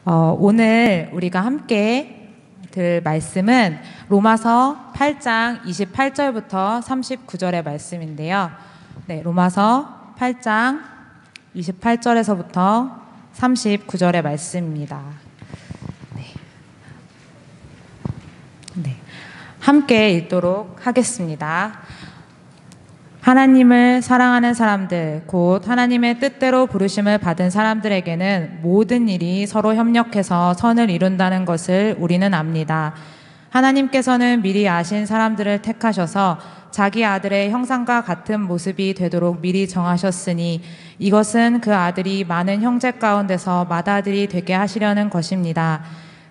오늘 우리가 함께 들 말씀은 로마서 8장 28절부터 39절의 말씀인데요. 네, 로마서 8장 28절에서부터 39절의 말씀입니다. 네, 함께 읽도록 하겠습니다. 하나님을 사랑하는 사람들, 곧 하나님의 뜻대로 부르심을 받은 사람들에게는 모든 일이 서로 협력해서 선을 이룬다는 것을 우리는 압니다. 하나님께서는 미리 아신 사람들을 택하셔서 자기 아들의 형상과 같은 모습이 되도록 미리 정하셨으니 이것은 그 아들이 많은 형제 가운데서 맏아들이 되게 하시려는 것입니다.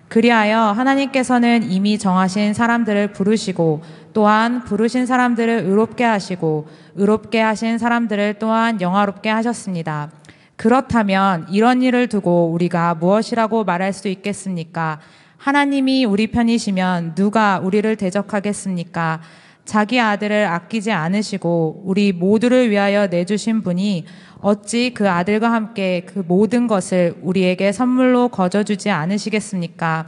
그리하여 하나님께서는 이미 정하신 사람들을 부르시고 또한 부르신 사람들을 의롭게 하시고 의롭게 하신 사람들을 또한 영화롭게 하셨습니다. 그렇다면 이런 일을 두고 우리가 무엇이라고 말할 수 있겠습니까? 하나님이 우리 편이시면 누가 우리를 대적하겠습니까? 자기 아들을 아끼지 않으시고 우리 모두를 위하여 내주신 분이 어찌 그 아들과 함께 그 모든 것을 우리에게 선물로 거저주지 않으시겠습니까?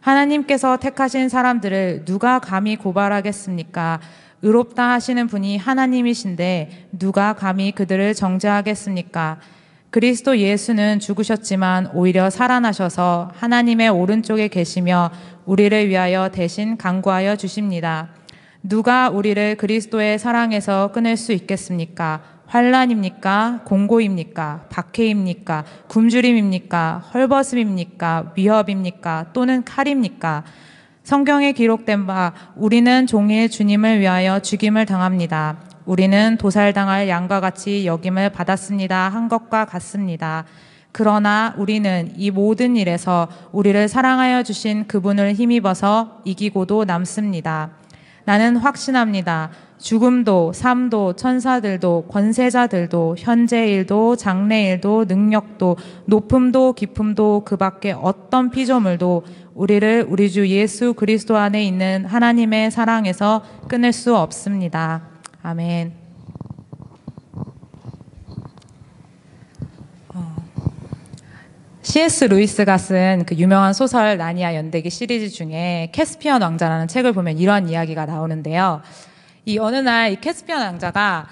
하나님께서 택하신 사람들을 누가 감히 고발하겠습니까? 의롭다 하시는 분이 하나님이신데 누가 감히 그들을 정죄하겠습니까? 그리스도 예수는 죽으셨지만 오히려 살아나셔서 하나님의 오른쪽에 계시며 우리를 위하여 대신 간구하여 주십니다. 누가 우리를 그리스도의 사랑에서 끊을 수 있겠습니까? 환난입니까? 공고입니까? 박해입니까? 굶주림입니까? 헐벗음입니까? 위협입니까? 또는 칼입니까? 성경에 기록된 바 우리는 종일 주님을 위하여 죽임을 당합니다. 우리는 도살당할 양과 같이 여김을 받았습니다 한 것과 같습니다. 그러나 우리는 이 모든 일에서 우리를 사랑하여 주신 그분을 힘입어서 이기고도 남습니다. 나는 확신합니다. 죽음도 삶도 천사들도 권세자들도 현재일도 장래일도 능력도 높음도 깊음도 그 밖에 어떤 피조물도 우리를 우리 주 예수 그리스도 안에 있는 하나님의 사랑에서 끊을 수 없습니다. 아멘. C.S. 루이스가 쓴 그 유명한 소설 나니아 연대기 시리즈 중에 캐스피언 왕자라는 책을 보면 이런 이야기가 나오는데요. 이 어느 날 이 캐스피언 왕자가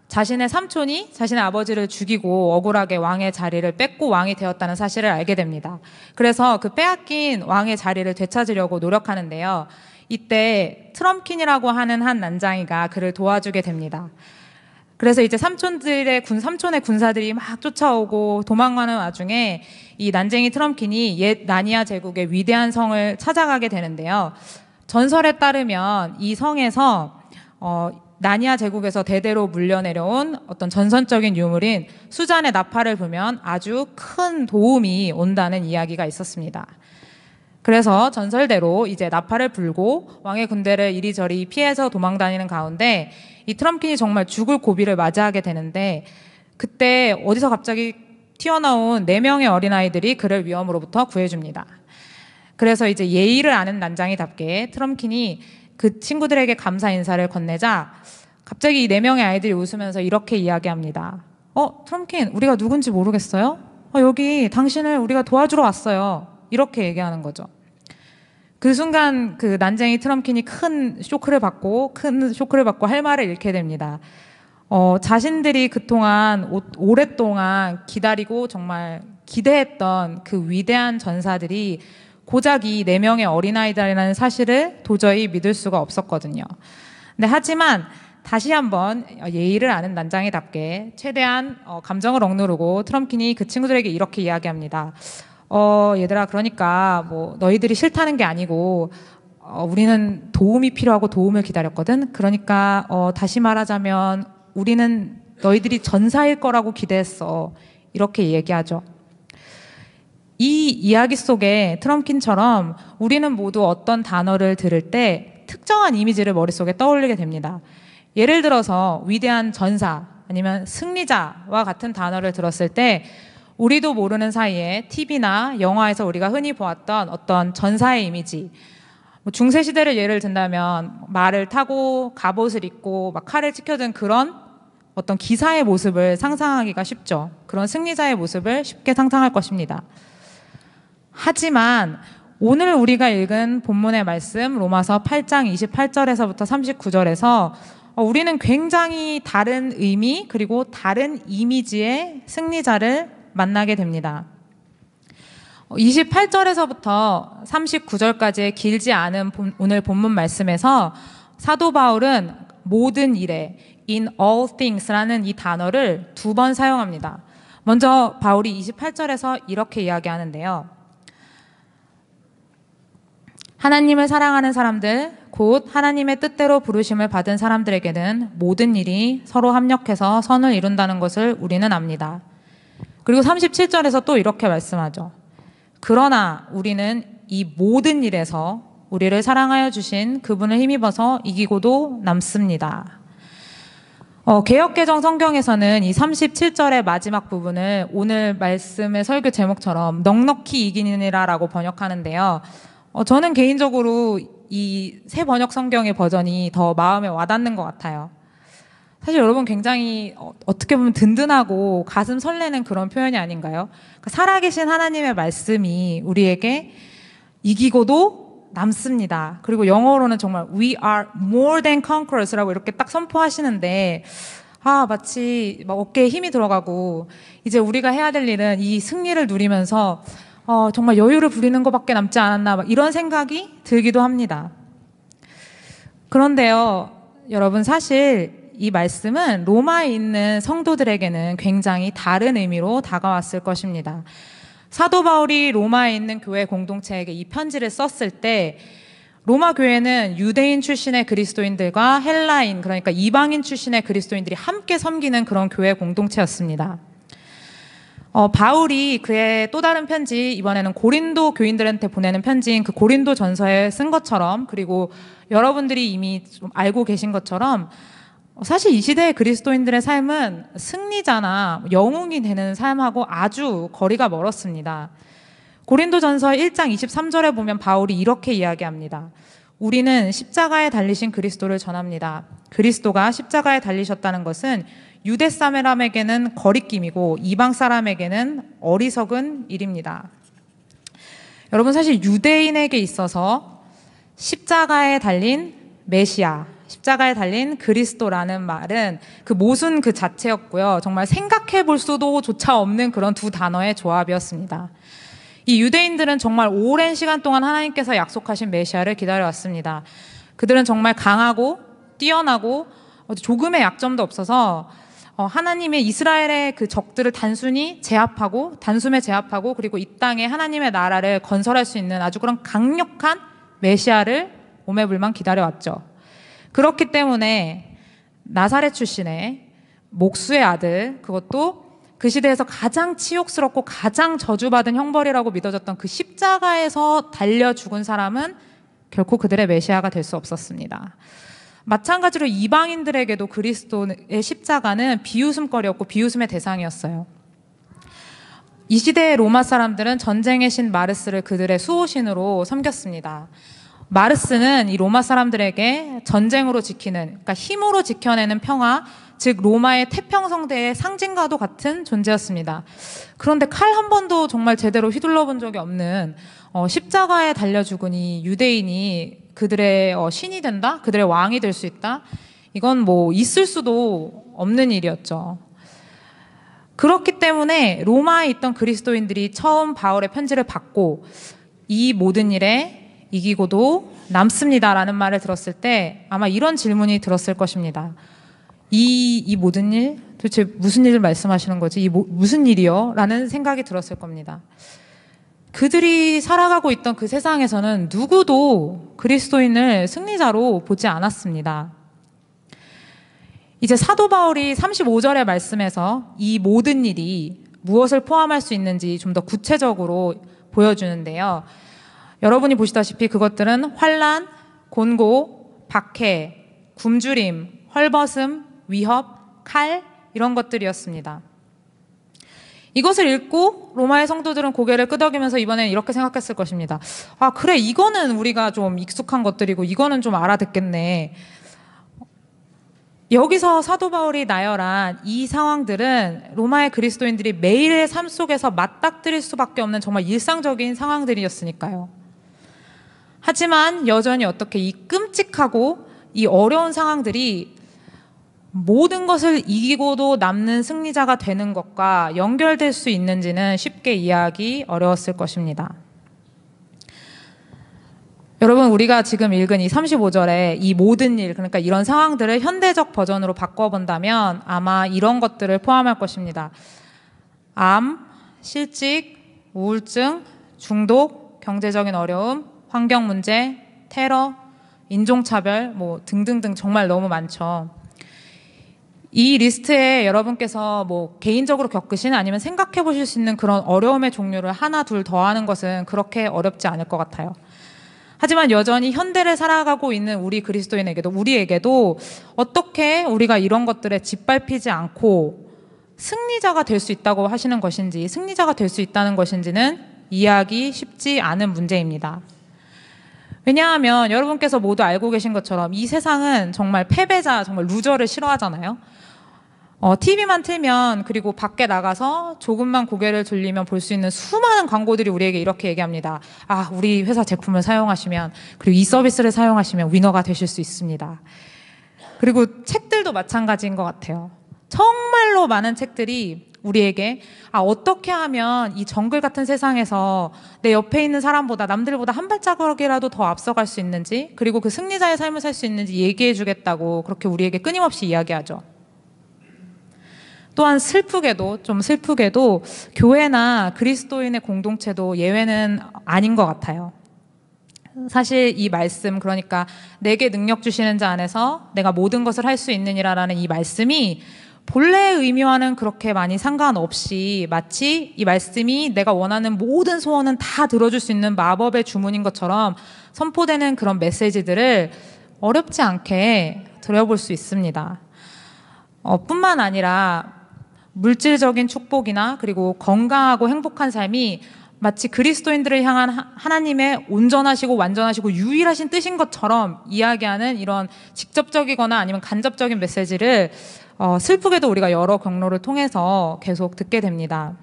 자신의 삼촌이 자신의 아버지를 죽이고 억울하게 왕의 자리를 뺏고 왕이 되었다는 사실을 알게 됩니다. 그래서 그 빼앗긴 왕의 자리를 되찾으려고 노력하는데요. 이때 트럼킨이라고 하는 한 난장이가 그를 도와주게 됩니다. 그래서 이제 삼촌의 군사들이 막 쫓아오고 도망가는 와중에 이 난쟁이 트럼킨이 옛 나니아 제국의 위대한 성을 찾아가게 되는데요. 전설에 따르면 이 성에서 나니아 제국에서 대대로 물려내려온 어떤 전선적인 유물인 수잔의 나팔을 불면 아주 큰 도움이 온다는 이야기가 있었습니다. 그래서 전설대로 이제 나팔을 불고 왕의 군대를 이리저리 피해서 도망다니는 가운데 이 트럼킨이 정말 죽을 고비를 맞이하게 되는데 그때 어디서 갑자기 튀어나온 4명의 어린아이들이 그를 위험으로부터 구해줍니다. 그래서 이제 예의를 아는 난장이답게 트럼킨이 그 친구들에게 감사 인사를 건네자 갑자기 이 4명의 아이들이 웃으면서 이렇게 이야기합니다. 트럼킨, 우리가 누군지 모르겠어요? 여기 당신을 우리가 도와주러 왔어요. 이렇게 얘기하는 거죠. 그 순간 그 난쟁이 트럼킨이 큰 쇼크를 받고 할 말을 잃게 됩니다. 자신들이 그동안 오랫동안 기다리고 정말 기대했던 그 위대한 전사들이 고작 이 4명의 어린아이들이라는 사실을 도저히 믿을 수가 없었거든요. 근데 하지만 다시 한번 예의를 아는 난장이답게 최대한 감정을 억누르고 트럼킨이 그 친구들에게 이렇게 이야기합니다. 얘들아, 그러니까 뭐 너희들이 싫다는 게 아니고 우리는 도움이 필요하고 도움을 기다렸거든. 그러니까 다시 말하자면 우리는 너희들이 전사일 거라고 기대했어. 이렇게 얘기하죠. 이 이야기 속에 트럼킨처럼 우리는 모두 어떤 단어를 들을 때 특정한 이미지를 머릿속에 떠올리게 됩니다. 예를 들어서 위대한 전사 아니면 승리자와 같은 단어를 들었을 때 우리도 모르는 사이에 TV나 영화에서 우리가 흔히 보았던 어떤 전사의 이미지, 중세시대를 예를 든다면 말을 타고 갑옷을 입고 막 칼을 치켜든 그런 어떤 기사의 모습을 상상하기가 쉽죠. 그런 승리자의 모습을 쉽게 상상할 것입니다. 하지만 오늘 우리가 읽은 본문의 말씀 로마서 8장 28절에서부터 39절에서 우리는 굉장히 다른 의미 그리고 다른 이미지의 승리자를 만나게 됩니다. 28절에서부터 39절까지의 길지 않은 오늘 본문 말씀에서 사도 바울은 모든 일에 in all things라는 이 단어를 2번 사용합니다. 먼저 바울이 28절에서 이렇게 이야기하는데요. 하나님을 사랑하는 사람들, 곧 하나님의 뜻대로 부르심을 받은 사람들에게는 모든 일이 서로 합력해서 선을 이룬다는 것을 우리는 압니다. 그리고 37절에서 또 이렇게 말씀하죠. 그러나 우리는 이 모든 일에서 우리를 사랑하여 주신 그분을 힘입어서 이기고도 남습니다. 개역개정 성경에서는 이 37절의 마지막 부분을 오늘 말씀의 설교 제목처럼 넉넉히 이기느니라라고 번역하는데요. 저는 개인적으로 이 새 번역 성경의 버전이 더 마음에 와닿는 것 같아요. 사실 여러분 굉장히 어떻게 보면 든든하고 가슴 설레는 그런 표현이 아닌가요? 그러니까 살아계신 하나님의 말씀이 우리에게 이기고도 남습니다. 그리고 영어로는 정말 We are more than conquerors라고 이렇게 딱 선포하시는데 마치 막 어깨에 힘이 들어가고 이제 우리가 해야 될 일은 이 승리를 누리면서 정말 여유를 부리는 것밖에 남지 않았나 막 이런 생각이 들기도 합니다. 그런데요, 여러분 사실 이 말씀은 로마에 있는 성도들에게는 굉장히 다른 의미로 다가왔을 것입니다. 사도 바울이 로마에 있는 교회 공동체에게 이 편지를 썼을 때 로마 교회는 유대인 출신의 그리스도인들과 헬라인, 그러니까 이방인 출신의 그리스도인들이 함께 섬기는 그런 교회 공동체였습니다. 바울이 그의 또 다른 편지, 이번에는 고린도 교인들한테 보내는 편지인 그 고린도 전서에 쓴 것처럼, 그리고 여러분들이 이미 좀 알고 계신 것처럼 사실 이 시대의 그리스도인들의 삶은 승리자나 영웅이 되는 삶하고 아주 거리가 멀었습니다. 고린도전서 1장 23절에 보면 바울이 이렇게 이야기합니다. 우리는 십자가에 달리신 그리스도를 전합니다. 그리스도가 십자가에 달리셨다는 것은 유대 사람에게는 거리낌이고 이방 사람에게는 어리석은 일입니다. 여러분 사실 유대인에게 있어서 십자가에 달린 메시아, 십자가에 달린 그리스도라는 말은 그 모순 그 자체였고요. 정말 생각해 볼 수도 조차 없는 그런 두 단어의 조합이었습니다. 이 유대인들은 정말 오랜 시간 동안 하나님께서 약속하신 메시아를 기다려왔습니다. 그들은 정말 강하고 뛰어나고 조금의 약점도 없어서 하나님의 이스라엘의 그 적들을 단숨에 제압하고 그리고 이 땅에 하나님의 나라를 건설할 수 있는 아주 그런 강력한 메시아를 오매불망 기다려왔죠. 그렇기 때문에 나사렛 출신의 목수의 아들, 그것도 그 시대에서 가장 치욕스럽고 가장 저주받은 형벌이라고 믿어졌던 그 십자가에서 달려 죽은 사람은 결코 그들의 메시아가 될 수 없었습니다. 마찬가지로 이방인들에게도 그리스도의 십자가는 비웃음거리였고 비웃음의 대상이었어요. 이 시대의 로마 사람들은 전쟁의 신 마르스를 그들의 수호신으로 섬겼습니다. 마르스는 이 로마 사람들에게 전쟁으로 지키는, 그러니까 힘으로 지켜내는 평화, 즉 로마의 태평성대의 상징과도 같은 존재였습니다. 그런데 칼 한 번도 정말 제대로 휘둘러 본 적이 없는 십자가에 달려 죽은 이 유대인이 그들의 신이 된다? 그들의 왕이 될 수 있다? 이건 뭐 있을 수도 없는 일이었죠. 그렇기 때문에 로마에 있던 그리스도인들이 처음 바울의 편지를 받고 이 모든 일에 이기고도 남습니다라는 말을 들었을 때 아마 이런 질문이 들었을 것입니다. 이 모든 일? 도대체 무슨 일을 말씀하시는 거지? 무슨 일이요? 라는 생각이 들었을 겁니다. 그들이 살아가고 있던 그 세상에서는 누구도 그리스도인을 승리자로 보지 않았습니다. 이제 사도 바울이 35절의 말씀에서 이 모든 일이 무엇을 포함할 수 있는지 좀 더 구체적으로 보여주는데요. 여러분이 보시다시피 그것들은 환난, 곤고, 박해, 굶주림, 헐벗음, 위협, 칼 이런 것들이었습니다. 이것을 읽고 로마의 성도들은 고개를 끄덕이면서 이번엔 이렇게 생각했을 것입니다. 그래, 이거는 우리가 좀 익숙한 것들이고 이거는 좀 알아듣겠네. 여기서 사도 바울이 나열한 이 상황들은 로마의 그리스도인들이 매일의 삶 속에서 맞닥뜨릴 수밖에 없는 정말 일상적인 상황들이었으니까요. 하지만 여전히 어떻게 이 끔찍하고 이 어려운 상황들이 모든 것을 이기고도 남는 승리자가 되는 것과 연결될 수 있는지는 쉽게 이해하기 어려웠을 것입니다. 여러분, 우리가 지금 읽은 이 35절에 이 모든 일, 그러니까 이런 상황들을 현대적 버전으로 바꿔본다면 아마 이런 것들을 포함할 것입니다. 암, 실직, 우울증, 중독, 경제적인 어려움, 환경 문제, 테러, 인종차별, 뭐 등등등 정말 너무 많죠. 이 리스트에 여러분께서 뭐 개인적으로 겪으신 아니면 생각해 보실 수 있는 그런 어려움의 종류를 하나 둘 더하는 것은 그렇게 어렵지 않을 것 같아요. 하지만 여전히 현대를 살아가고 있는 우리 그리스도인에게도, 우리에게도 어떻게 우리가 이런 것들에 짓밟히지 않고 승리자가 될 수 있다고 하시는 것인지, 승리자가 될 수 있다는 것인지는 이해하기 쉽지 않은 문제입니다. 왜냐하면 여러분께서 모두 알고 계신 것처럼 이 세상은 정말 패배자, 정말 루저를 싫어하잖아요. TV만 틀면, 그리고 밖에 나가서 조금만 고개를 돌리면 볼 수 있는 수많은 광고들이 우리에게 이렇게 얘기합니다. 아, 우리 회사 제품을 사용하시면, 그리고 이 서비스를 사용하시면 위너가 되실 수 있습니다. 그리고 책들도 마찬가지인 것 같아요. 정말로 많은 책들이 우리에게 어떻게 하면 이 정글 같은 세상에서 내 옆에 있는 사람보다, 남들보다 한 발자국이라도 더 앞서갈 수 있는지, 그리고 그 승리자의 삶을 살 수 있는지 얘기해 주겠다고 그렇게 우리에게 끊임없이 이야기하죠. 또한 좀 슬프게도 교회나 그리스도인의 공동체도 예외는 아닌 것 같아요. 사실 이 말씀, 그러니까 내게 능력 주시는 자 안에서 내가 모든 것을 할 수 있느니라라는 이 말씀이 본래의 의미와는 그렇게 많이 상관없이 마치 이 말씀이 내가 원하는 모든 소원은 다 들어줄 수 있는 마법의 주문인 것처럼 선포되는 그런 메시지들을 어렵지 않게 들어볼 수 있습니다. 뿐만 아니라 물질적인 축복이나 그리고 건강하고 행복한 삶이 마치 그리스도인들을 향한 하나님의 온전하시고 완전하시고 유일하신 뜻인 것처럼 이야기하는 이런 직접적이거나 아니면 간접적인 메시지를 슬프게도 우리가 여러 경로를 통해서 계속 듣게 됩니다.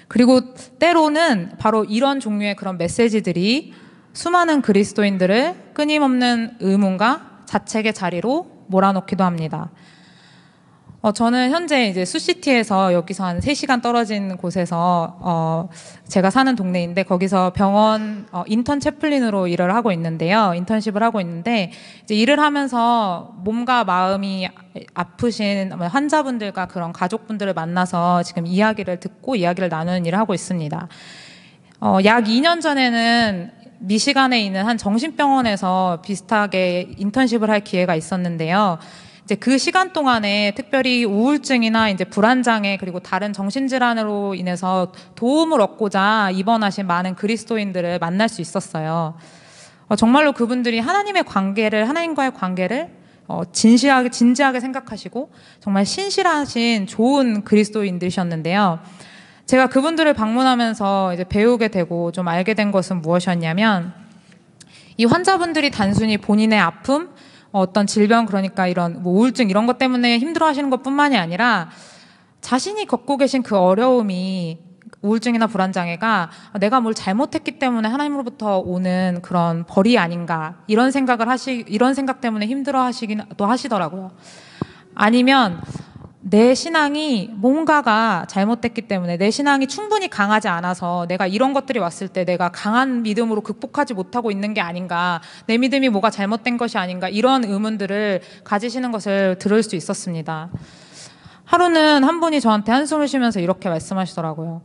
그리고 때로는 바로 이런 종류의 그런 메시지들이 수많은 그리스도인들을 끊임없는 의문과 자책의 자리로 몰아넣기도 합니다. 저는 현재 이제 수시티에서 여기서 한 3시간 떨어진 곳에서 제가 사는 동네인데 거기서 병원 인턴 채플린으로 일을 하고 있는데요. 인턴십을 하고 있는데 이제 일을 하면서 몸과 마음이 아프신 환자분들과 그런 가족분들을 만나서 지금 이야기를 듣고 이야기를 나누는 일을 하고 있습니다. 약 2년 전에는 미시간에 있는 한 정신병원에서 비슷하게 인턴십을 할 기회가 있었는데요. 이제 그 시간 동안에 특별히 우울증이나 이제 불안장애 그리고 다른 정신질환으로 인해서 도움을 얻고자 입원하신 많은 그리스도인들을 만날 수 있었어요. 정말로 그분들이 하나님과의 관계를 진지하게 생각하시고 정말 신실하신 좋은 그리스도인들이셨는데요. 제가 그분들을 방문하면서 이제 배우게 되고 좀 알게 된 것은 무엇이었냐면 이 환자분들이 단순히 본인의 아픔, 어떤 질병, 그러니까 이런 우울증 이런 것 때문에 힘들어하시는 것뿐만이 아니라 자신이 겪고 계신 그 어려움이 우울증이나 불안장애가 내가 뭘 잘못했기 때문에 하나님으로부터 오는 그런 벌이 아닌가 이런 생각 때문에 힘들어하시기도 하시더라고요. 아니면 내 신앙이 뭔가가 잘못됐기 때문에 내 신앙이 충분히 강하지 않아서 내가 이런 것들이 왔을 때 내가 강한 믿음으로 극복하지 못하고 있는 게 아닌가, 내 믿음이 뭐가 잘못된 것이 아닌가 이런 의문들을 가지시는 것을 들을 수 있었습니다. 하루는 한 분이 저한테 한숨을 쉬면서 이렇게 말씀하시더라고요.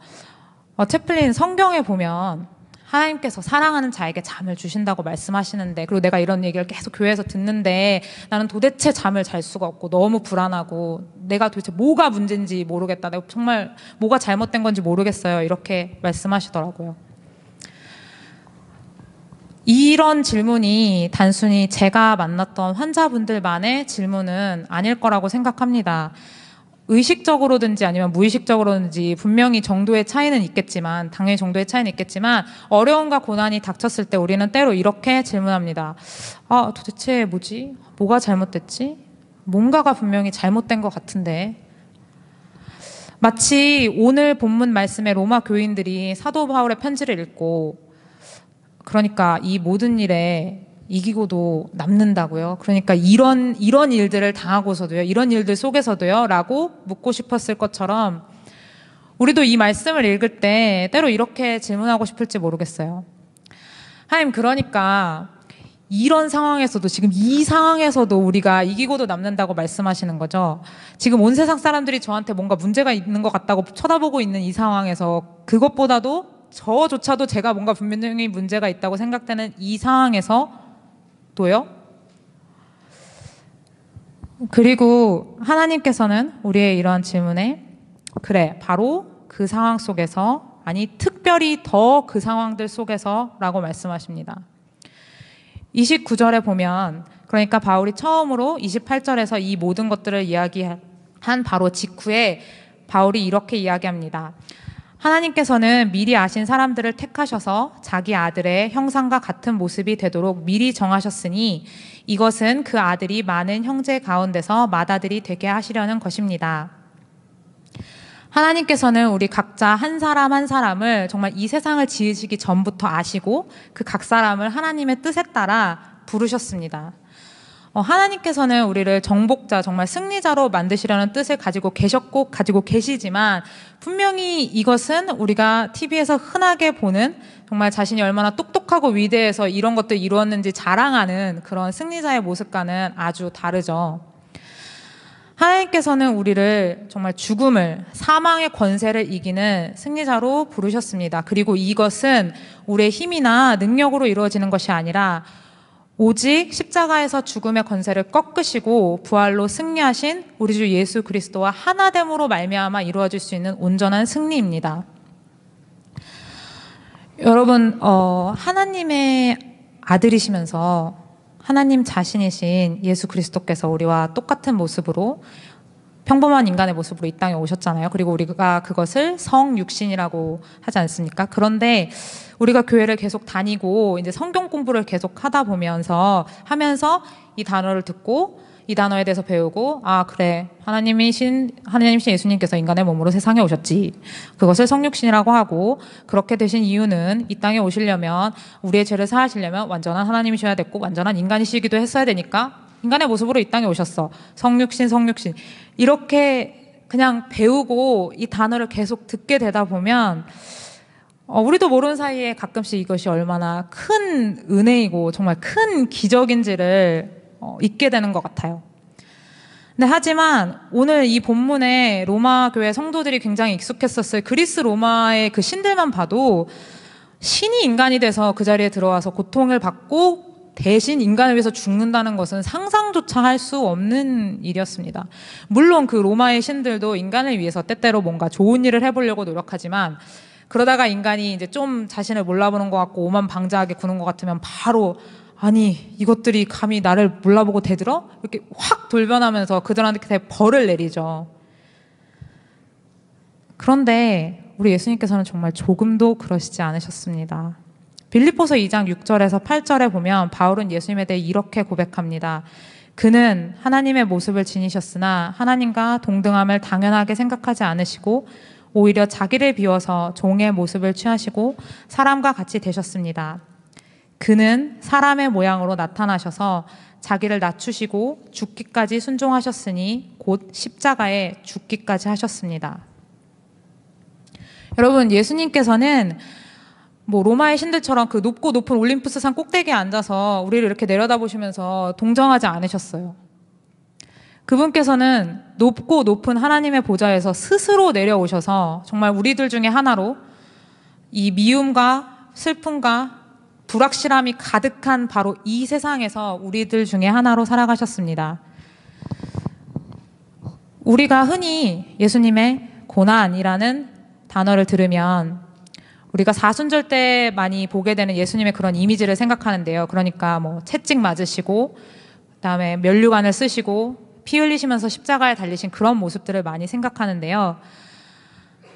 채플린, 성경에 보면 하나님께서 사랑하는 자에게 잠을 주신다고 말씀하시는데, 그리고 내가 이런 얘기를 계속 교회에서 듣는데 나는 도대체 잠을 잘 수가 없고 너무 불안하고 내가 도대체 뭐가 문제인지 모르겠다, 내가 정말 뭐가 잘못된 건지 모르겠어요, 이렇게 말씀하시더라고요. 이런 질문이 단순히 제가 만났던 환자분들만의 질문은 아닐 거라고 생각합니다. 의식적으로든지 아니면 무의식적으로든지 분명히 정도의 차이는 있겠지만, 당연히 정도의 차이는 있겠지만 어려움과 고난이 닥쳤을 때 우리는 때로 이렇게 질문합니다. 도대체 뭐지? 뭐가 잘못됐지? 뭔가가 분명히 잘못된 것 같은데. 마치 오늘 본문 말씀에 로마 교인들이 사도 바울의 편지를 읽고, 그러니까 이 모든 일에 이기고도 남는다고요? 그러니까 이런 일들을 당하고서도요, 이런 일들 속에서도요? 라고 묻고 싶었을 것처럼 우리도 이 말씀을 읽을 때 때로 이렇게 질문하고 싶을지 모르겠어요. 하나님, 그러니까 이런 상황에서도, 지금 이 상황에서도 우리가 이기고도 남는다고 말씀하시는 거죠. 지금 온 세상 사람들이 저한테 뭔가 문제가 있는 것 같다고 쳐다보고 있는 이 상황에서, 그것보다도 저조차도 제가 뭔가 분명히 문제가 있다고 생각되는 이 상황에서도요. 그리고 하나님께서는 우리의 이러한 질문에 그래, 바로 그 상황 속에서, 아니 특별히 더 그 상황들 속에서 라고 말씀하십니다. 29절에 보면, 그러니까 바울이 처음으로 28절에서 이 모든 것들을 이야기한 바로 직후에 바울이 이렇게 이야기합니다. 하나님께서는 미리 아신 사람들을 택하셔서 자기 아들의 형상과 같은 모습이 되도록 미리 정하셨으니 이것은 그 아들이 많은 형제 가운데서 맏아들이 되게 하시려는 것입니다. 하나님께서는 우리 각자 한 사람 한 사람을 정말 이 세상을 지으시기 전부터 아시고 그 각 사람을 하나님의 뜻에 따라 부르셨습니다. 하나님께서는 우리를 정복자, 정말 승리자로 만드시려는 뜻을 가지고 계셨고 가지고 계시지만, 분명히 이것은 우리가 TV에서 흔하게 보는 정말 자신이 얼마나 똑똑하고 위대해서 이런 것들 이루었는지 자랑하는 그런 승리자의 모습과는 아주 다르죠. 하나님께서는 우리를 정말 죽음을, 사망의 권세를 이기는 승리자로 부르셨습니다. 그리고 이것은 우리의 힘이나 능력으로 이루어지는 것이 아니라 오직 십자가에서 죽음의 권세를 꺾으시고 부활로 승리하신 우리 주 예수 그리스도와 하나됨으로 말미암아 이루어질 수 있는 온전한 승리입니다. 여러분, 하나님의 아들이시면서 하나님 자신이신 예수 그리스도께서 우리와 똑같은 모습으로, 평범한 인간의 모습으로 이 땅에 오셨잖아요. 그리고 우리가 그것을 성육신이라고 하지 않습니까? 그런데 우리가 교회를 계속 다니고 이제 성경 공부를 계속 하면서 이 단어를 듣고 이 단어에 대해서 배우고, 아 그래, 하나님이신 예수님께서 인간의 몸으로 세상에 오셨지, 그것을 성육신이라고 하고, 그렇게 되신 이유는 이 땅에 오시려면, 우리의 죄를 사하시려면 완전한 하나님이셔야 됐고 완전한 인간이시기도 했어야 되니까 인간의 모습으로 이 땅에 오셨어. 성육신 이렇게 그냥 배우고 이 단어를 계속 듣게 되다 보면 우리도 모르는 사이에 가끔씩 이것이 얼마나 큰 은혜이고 정말 큰 기적인지를 잊게 되는 것 같아요. 근데 하지만 오늘 이 본문에 로마 교회 성도들이 굉장히 익숙했었을 그리스 로마의 그 신들만 봐도, 신이 인간이 돼서 그 자리에 들어와서 고통을 받고 대신 인간을 위해서 죽는다는 것은 상상조차 할 수 없는 일이었습니다. 물론 그 로마의 신들도 인간을 위해서 때때로 뭔가 좋은 일을 해보려고 노력하지만, 그러다가 인간이 이제 좀 자신을 몰라보는 것 같고 오만방자하게 구는 것 같으면 바로, 아니 이것들이 감히 나를 몰라보고 대들어? 이렇게 확 돌변하면서 그들한테 벌을 내리죠. 그런데 우리 예수님께서는 정말 조금도 그러시지 않으셨습니다. 빌립보서 2장 6절에서 8절에 보면 바울은 예수님에 대해 이렇게 고백합니다. 그는 하나님의 모습을 지니셨으나 하나님과 동등함을 당연하게 생각하지 않으시고 오히려 자기를 비워서 종의 모습을 취하시고 사람과 같이 되셨습니다. 그는 사람의 모양으로 나타나셔서 자기를 낮추시고 죽기까지 순종하셨으니 곧 십자가에 죽기까지 하셨습니다. 여러분, 예수님께서는 로마의 신들처럼 그 높고 높은 올림푸스 산 꼭대기에 앉아서 우리를 이렇게 내려다보시면서 동정하지 않으셨어요. 그분께서는 높고 높은 하나님의 보좌에서 스스로 내려오셔서 정말 우리들 중에 하나로 이 미움과 슬픔과 불확실함이 가득한 바로 이 세상에서 우리들 중에 하나로 살아가셨습니다. 우리가 흔히 예수님의 고난이라는 단어를 들으면 우리가 사순절 때 많이 보게 되는 예수님의 그런 이미지를 생각하는데요. 그러니까 채찍 맞으시고 그다음에 면류관을 쓰시고 피 흘리시면서 십자가에 달리신 그런 모습들을 많이 생각하는데요.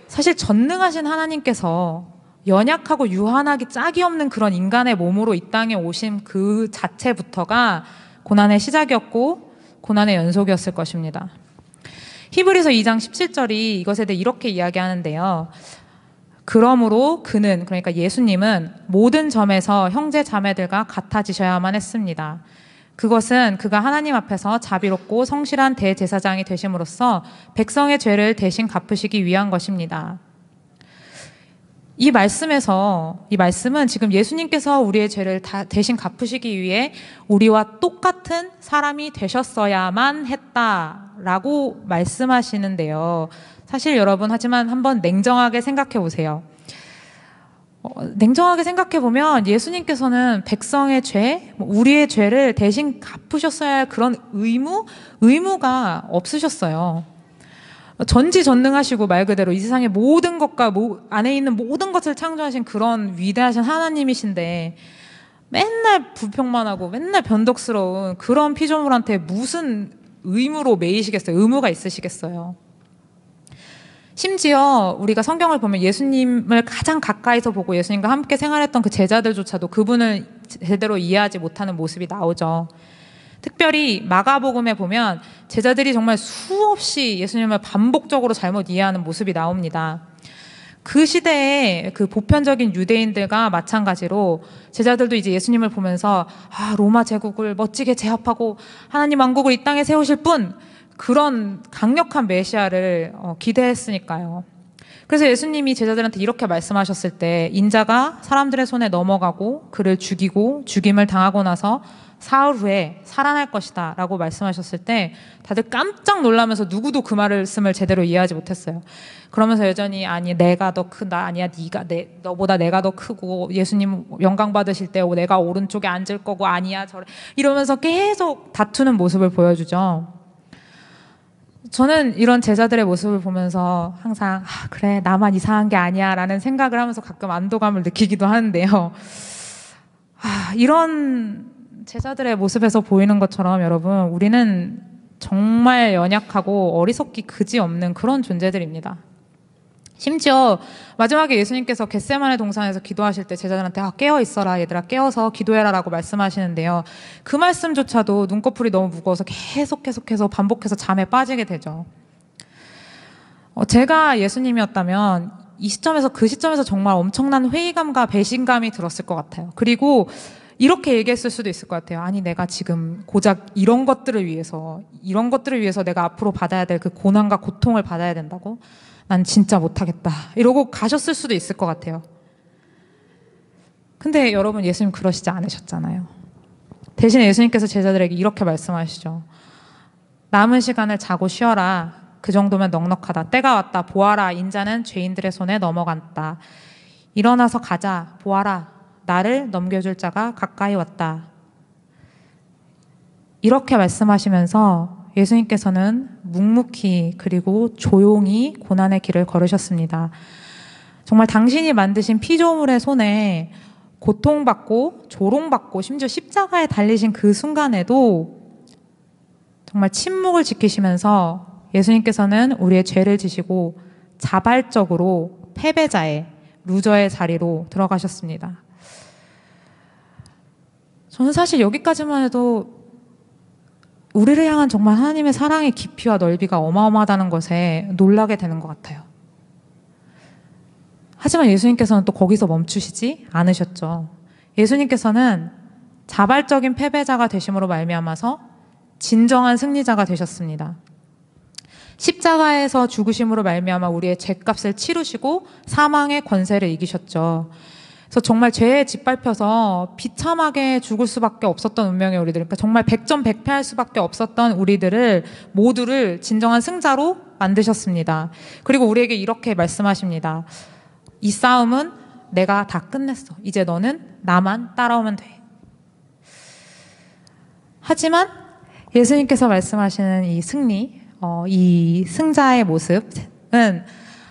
사실 전능하신 하나님께서 연약하고 유한하기 짝이 없는 그런 인간의 몸으로 이 땅에 오신 그 자체부터가 고난의 시작이었고 고난의 연속이었을 것입니다. 히브리서 2장 17절이 이것에 대해 이렇게 이야기하는데요. 그러므로 그는, 그러니까 예수님은 모든 점에서 형제 자매들과 같아지셔야만 했습니다. 그것은 그가 하나님 앞에서 자비롭고 성실한 대제사장이 되심으로써 백성의 죄를 대신 갚으시기 위한 것입니다. 이 말씀은 지금 예수님께서 우리의 죄를 다 대신 갚으시기 위해 우리와 똑같은 사람이 되셨어야만 했다라고 말씀하시는데요. 사실 여러분, 하지만 한번 냉정하게 생각해 보세요. 냉정하게 생각해 보면 예수님께서는 백성의 죄, 우리의 죄를 대신 갚으셨어야 할 그런 의무가 없으셨어요. 전지전능하시고 말 그대로 이 세상의 모든 것과 안에 있는 모든 것을 창조하신 그런 위대하신 하나님이신데 맨날 불평만 하고 맨날 변덕스러운 그런 피조물한테 무슨 의무로 매이시겠어요? 의무가 있으시겠어요? 심지어 우리가 성경을 보면 예수님을 가장 가까이서 보고 예수님과 함께 생활했던 그 제자들조차도 그분을 제대로 이해하지 못하는 모습이 나오죠. 특별히 마가복음에 보면 제자들이 정말 수없이 예수님을 반복적으로 잘못 이해하는 모습이 나옵니다. 그 시대에 그 보편적인 유대인들과 마찬가지로 제자들도 이제 예수님을 보면서 로마 제국을 멋지게 제압하고 하나님 왕국을 이 땅에 세우실 분, 그런 강력한 메시아를 기대했으니까요. 그래서 예수님이 제자들한테 이렇게 말씀하셨을 때 인자가 사람들의 손에 넘어가고 그를 죽이고 죽임을 당하고 나서 사흘 후에 살아날 것이다 라고 말씀하셨을 때 다들 깜짝 놀라면서 누구도 그 말씀을 제대로 이해하지 못했어요. 그러면서 여전히 아니 내가 더 크다, 아니야 너보다 내가 더 크고 예수님 영광 받으실 때 내가 오른쪽에 앉을 거고 아니야 저래 이러면서 계속 다투는 모습을 보여주죠. 저는 이런 제자들의 모습을 보면서 항상 그래 나만 이상한 게 아니야 라는 생각을 하면서 가끔 안도감을 느끼기도 하는데요. 이런 제자들의 모습에서 보이는 것처럼 여러분, 우리는 정말 연약하고 어리석기 그지없는 그런 존재들입니다. 심지어 마지막에 예수님께서 겟세마네 동산에서 기도하실 때 제자들한테 깨어 있어라 얘들아, 깨어서 기도해라 라고 말씀하시는데요. 그 말씀조차도 눈꺼풀이 너무 무거워서 계속해서 반복해서 잠에 빠지게 되죠. 제가 예수님이었다면 그 시점에서 정말 엄청난 회의감과 배신감이 들었을 것 같아요. 그리고 이렇게 얘기했을 수도 있을 것 같아요. 아니 내가 지금 고작 이런 것들을 위해서 내가 앞으로 받아야 될 그 고난과 고통을 받아야 된다고? 난 진짜 못하겠다 이러고 가셨을 수도 있을 것 같아요. 근데 여러분, 예수님 그러시지 않으셨잖아요. 대신에 예수님께서 제자들에게 이렇게 말씀하시죠. 남은 시간을 자고 쉬어라. 그 정도면 넉넉하다. 때가 왔다. 보아라. 인자는 죄인들의 손에 넘어갔다. 일어나서 가자. 보아라. 나를 넘겨줄 자가 가까이 왔다. 이렇게 말씀하시면서 예수님께서는 묵묵히 그리고 조용히 고난의 길을 걸으셨습니다. 정말 당신이 만드신 피조물의 손에 고통받고 조롱받고 심지어 십자가에 달리신 그 순간에도 정말 침묵을 지키시면서 예수님께서는 우리의 죄를 지시고 자발적으로 패배자의 루저의 자리로 들어가셨습니다. 저는 사실 여기까지만 해도 우리를 향한 정말 하나님의 사랑의 깊이와 넓이가 어마어마하다는 것에 놀라게 되는 것 같아요. 하지만 예수님께서는 또 거기서 멈추시지 않으셨죠. 예수님께서는 자발적인 패배자가 되심으로 말미암아서 진정한 승리자가 되셨습니다. 십자가에서 죽으심으로 말미암아 우리의 죄값을 치르시고 사망의 권세를 이기셨죠. 그래서 정말 죄에 짓밟혀서 비참하게 죽을 수밖에 없었던 운명의 우리들, 그러니까 정말 백전백패할 수밖에 없었던 우리들을 모두를 진정한 승자로 만드셨습니다. 그리고 우리에게 이렇게 말씀하십니다. 이 싸움은 내가 다 끝냈어. 이제 너는 나만 따라오면 돼. 하지만 예수님께서 말씀하시는 이 승리, 이 승자의 모습은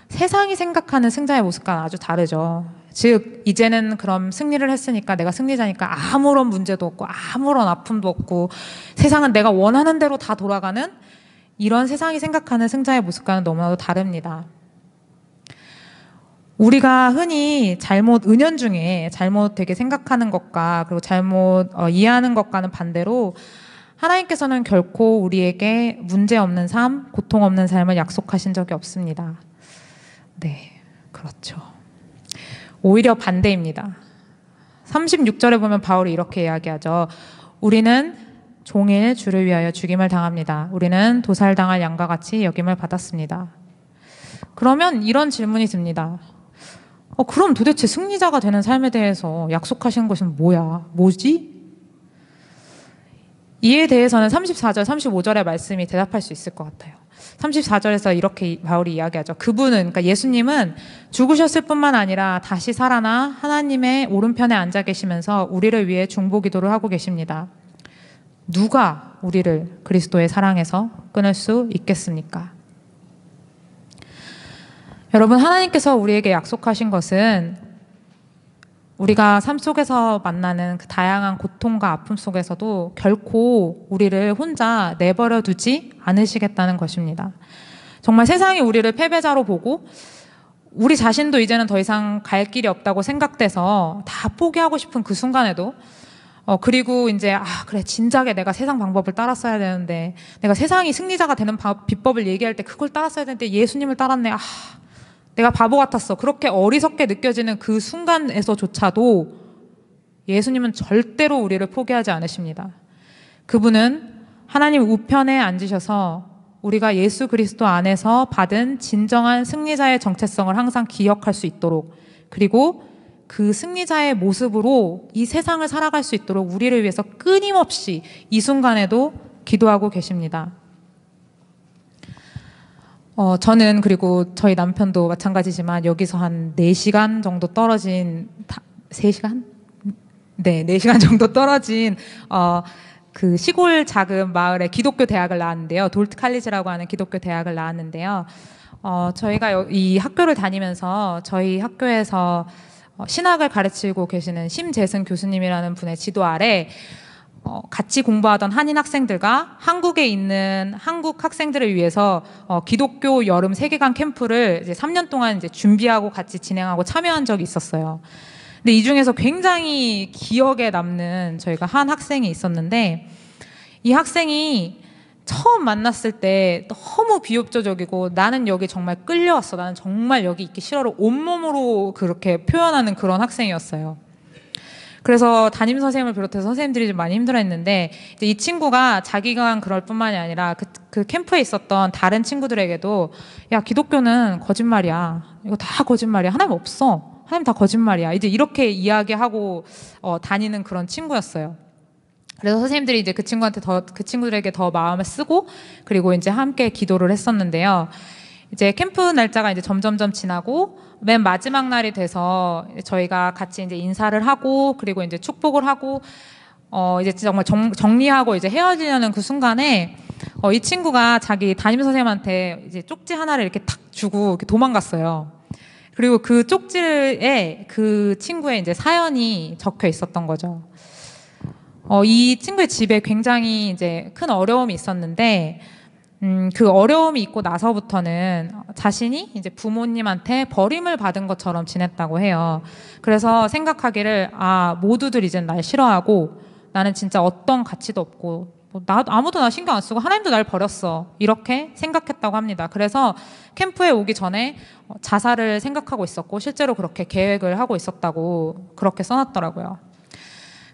세상이 생각하는 승자의 모습과는 아주 다르죠. 즉 이제는 그럼 승리를 했으니까 내가 승리자니까 아무런 문제도 없고 아무런 아픔도 없고 세상은 내가 원하는 대로 다 돌아가는 이런 세상이 생각하는 승자의 모습과는 너무나도 다릅니다. 우리가 흔히 은연중에 잘못 되게 생각하는 것과 그리고 잘못 이해하는 것과는 반대로 하나님께서는 결코 우리에게 문제 없는 삶, 고통 없는 삶을 약속하신 적이 없습니다. 네, 그렇죠. 오히려 반대입니다. 36절에 보면 바울이 이렇게 이야기하죠. 우리는 종일 주를 위하여 죽임을 당합니다. 우리는 도살당할 양과 같이 여김을 받았습니다. 그러면 이런 질문이 듭니다. 그럼 도대체 승리자가 되는 삶에 대해서 약속하신 것은 뭐야? 뭐지? 이에 대해서는 34절, 35절의 말씀이 대답할 수 있을 것 같아요. 34절에서 이렇게 바울이 이야기하죠. 그러니까 예수님은 죽으셨을 뿐만 아니라 다시 살아나 하나님의 오른편에 앉아 계시면서 우리를 위해 중보기도를 하고 계십니다. 누가 우리를 그리스도의 사랑에서 끊을 수 있겠습니까? 여러분, 하나님께서 우리에게 약속하신 것은 우리가 삶 속에서 만나는 그 다양한 고통과 아픔 속에서도 결코 우리를 혼자 내버려 두지 않으시겠다는 것입니다. 정말 세상이 우리를 패배자로 보고 우리 자신도 이제는 더 이상 갈 길이 없다고 생각돼서 다 포기하고 싶은 그 순간에도 그리고 이제 그래 진작에 내가 세상 방법을 따랐어야 되는데 내가 세상이 승리자가 되는 비법을 얘기할 때 그걸 따랐어야 되는데 예수님을 따랐네. 내가 바보 같았어. 그렇게 어리석게 느껴지는 그 순간에서조차도 예수님은 절대로 우리를 포기하지 않으십니다. 그분은 하나님 우편에 앉으셔서 우리가 예수 그리스도 안에서 받은 진정한 승리자의 정체성을 항상 기억할 수 있도록, 그리고 그 승리자의 모습으로 이 세상을 살아갈 수 있도록 우리를 위해서 끊임없이 이 순간에도 기도하고 계십니다. 저는 그리고 저희 남편도 마찬가지지만 여기서 한 4시간 정도 떨어진 3시간? 네, 4시간 정도 떨어진 그 시골 작은 마을에 기독교 대학을 나왔는데요. 돌트 칼리지라고 하는 기독교 대학을 나왔는데요. 저희가 이 학교를 다니면서 저희 학교에서 신학을 가르치고 계시는 심재승 교수님이라는 분의 지도 아래 같이 공부하던 한인 학생들과 한국에 있는 한국 학생들을 위해서 기독교 여름 세계관 캠프를 이제 3년 동안 이제 준비하고 같이 진행하고 참여한 적이 있었어요. 근데 이 중에서 굉장히 기억에 남는 저희가 한 학생이 있었는데, 이 학생이 처음 만났을 때 너무 비협조적이고 나는 여기 정말 끌려왔어. 나는 정말 여기 있기 싫어로 온몸으로 그렇게 표현하는 그런 학생이었어요. 그래서 담임 선생님을 비롯해서 선생님들이 좀 많이 힘들어했는데, 이제 이 친구가 자기가 그럴 뿐만이 아니라 그 캠프에 있었던 다른 친구들에게도 야, 기독교는 거짓말이야. 이거 다 거짓말이야. 하나님 없어. 하나님 다 거짓말이야. 이제 이렇게 이야기하고 다니는 그런 친구였어요. 그래서 선생님들이 이제 그 친구들에게 더 마음을 쓰고 그리고 이제 함께 기도를 했었는데요. 이제 캠프 날짜가 이제 점점점 지나고 맨 마지막 날이 돼서 저희가 같이 이제 인사를 하고 그리고 이제 축복을 하고 이제 정말 정리하고 이제 헤어지려는 그 순간에 이 친구가 자기 담임 선생님한테 이제 쪽지 하나를 이렇게 탁 주고 이렇게 도망갔어요. 그리고 그 쪽지에 그 친구의 이제 사연이 적혀 있었던 거죠. 이 친구의 집에 굉장히 이제 큰 어려움이 있었는데, 그 어려움이 있고 나서부터는 자신이 이제 부모님한테 버림을 받은 것처럼 지냈다고 해요. 그래서 생각하기를, 모두들 이젠 날 싫어하고, 나는 진짜 어떤 가치도 없고, 아무도 나 신경 안 쓰고 하나님도 날 버렸어. 이렇게 생각했다고 합니다. 그래서 캠프에 오기 전에 자살을 생각하고 있었고, 실제로 그렇게 계획을 하고 있었다고 그렇게 써놨더라고요.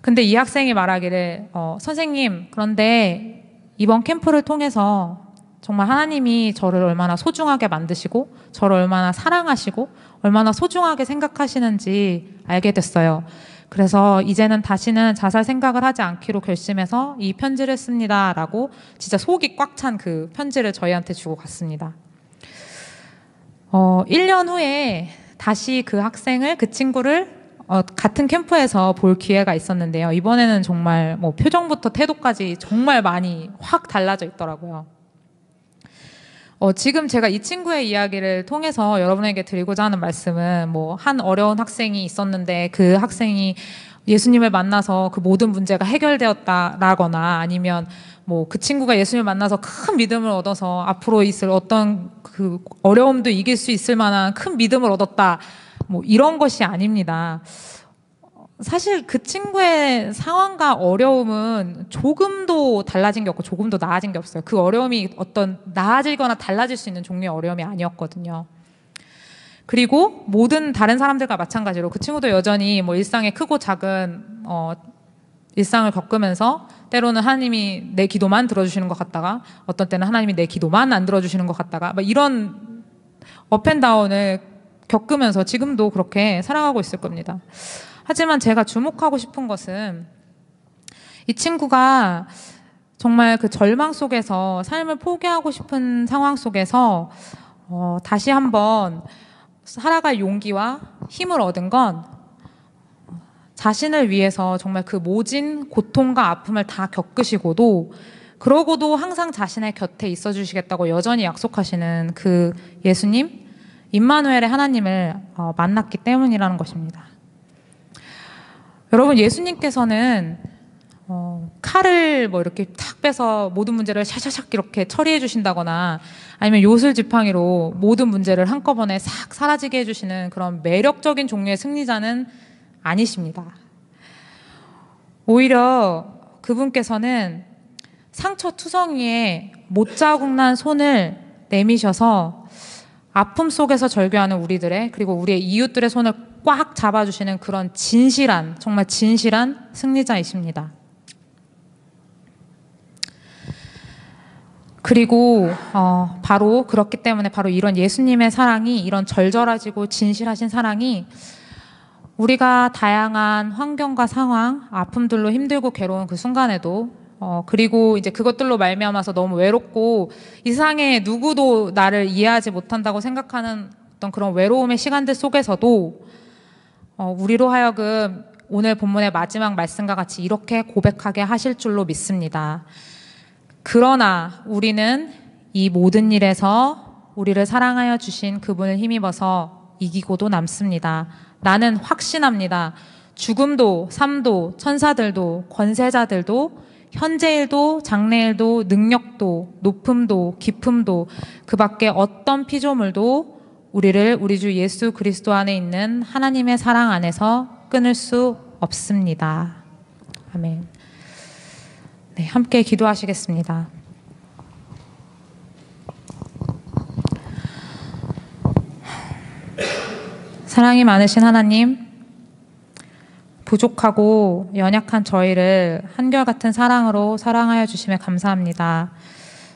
근데 이 학생이 말하기를, 선생님, 그런데 이번 캠프를 통해서 정말 하나님이 저를 얼마나 소중하게 만드시고 저를 얼마나 사랑하시고 얼마나 소중하게 생각하시는지 알게 됐어요. 그래서 이제는 다시는 자살 생각을 하지 않기로 결심해서 이 편지를 씁니다. 라고 진짜 속이 꽉 찬 그 편지를 저희한테 주고 갔습니다. 1년 후에 다시 그 친구를 같은 캠프에서 볼 기회가 있었는데요. 이번에는 정말 뭐 표정부터 태도까지 정말 많이 확 달라져 있더라고요. 지금 제가 이 친구의 이야기를 통해서 여러분에게 드리고자 하는 말씀은 뭐 한 어려운 학생이 있었는데 그 학생이 예수님을 만나서 그 모든 문제가 해결되었다라거나 아니면 뭐 그 친구가 예수님을 만나서 큰 믿음을 얻어서 앞으로 있을 어떤 그 어려움도 이길 수 있을 만한 큰 믿음을 얻었다. 뭐 이런 것이 아닙니다. 사실 그 친구의 상황과 어려움은 조금도 달라진 게 없고 조금도 나아진 게 없어요. 그 어려움이 어떤 나아지거나 달라질 수 있는 종류의 어려움이 아니었거든요. 그리고 모든 다른 사람들과 마찬가지로 그 친구도 여전히 뭐 일상의 크고 작은 일상을 겪으면서 때로는 하나님이 내 기도만 들어주시는 것 같다가 어떤 때는 하나님이 내 기도만 안 들어주시는 것 같다가 막 이런 업앤다운을 겪으면서 지금도 그렇게 살아가고 있을 겁니다. 하지만 제가 주목하고 싶은 것은 이 친구가 정말 그 절망 속에서 삶을 포기하고 싶은 상황 속에서 다시 한번 살아갈 용기와 힘을 얻은 건 자신을 위해서 정말 그 모진 고통과 아픔을 다 겪으시고도 그러고도 항상 자신의 곁에 있어 주시겠다고 여전히 약속하시는 그 예수님, 임마누엘의 하나님을 만났기 때문이라는 것입니다. 여러분, 예수님께서는 칼을 뭐 이렇게 탁 빼서 모든 문제를 샤샤샥 이렇게 처리해 주신다거나 아니면 요술지팡이로 모든 문제를 한꺼번에 싹 사라지게 해주시는 그런 매력적인 종류의 승리자는 아니십니다. 오히려 그분께서는 상처투성이에 못자국난 손을 내미셔서 아픔 속에서 절규하는 우리들의 그리고 우리의 이웃들의 손을 꽉 잡아주시는 그런 진실한, 정말 진실한 승리자이십니다. 그리고 바로 그렇기 때문에 바로 이런 예수님의 사랑이, 이런 절절하지고 진실하신 사랑이 우리가 다양한 환경과 상황, 아픔들로 힘들고 괴로운 그 순간에도 그리고 이제 그것들로 말미암아서 너무 외롭고 이 세상에 누구도 나를 이해하지 못한다고 생각하는 어떤 그런 외로움의 시간들 속에서도 우리로 하여금 오늘 본문의 마지막 말씀과 같이 이렇게 고백하게 하실 줄로 믿습니다. 그러나 우리는 이 모든 일에서 우리를 사랑하여 주신 그분을 힘입어서 이기고도 남습니다. 나는 확신합니다. 죽음도 삶도 천사들도 권세자들도 현재일도 장래일도 능력도 높음도 깊음도 그 밖에 어떤 피조물도 우리를 우리 주 예수 그리스도 안에 있는 하나님의 사랑 안에서 끊을 수 없습니다. 아멘. 네, 함께 기도하시겠습니다. 사랑이 많으신 하나님, 부족하고 연약한 저희를 한결같은 사랑으로 사랑하여 주심에 감사합니다.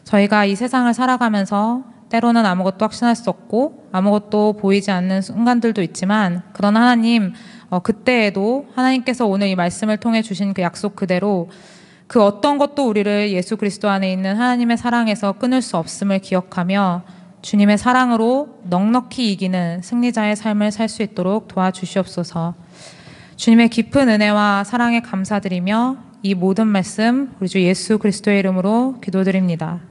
저희가 이 세상을 살아가면서 때로는 아무것도 확신할 수 없고 아무것도 보이지 않는 순간들도 있지만 그런 하나님, 그때에도 하나님께서 오늘 이 말씀을 통해 주신 그 약속 그대로 그 어떤 것도 우리를 예수 그리스도 안에 있는 하나님의 사랑에서 끊을 수 없음을 기억하며 주님의 사랑으로 넉넉히 이기는 승리자의 삶을 살 수 있도록 도와주시옵소서. 주님의 깊은 은혜와 사랑에 감사드리며 이 모든 말씀 우리 주 예수 그리스도의 이름으로 기도드립니다.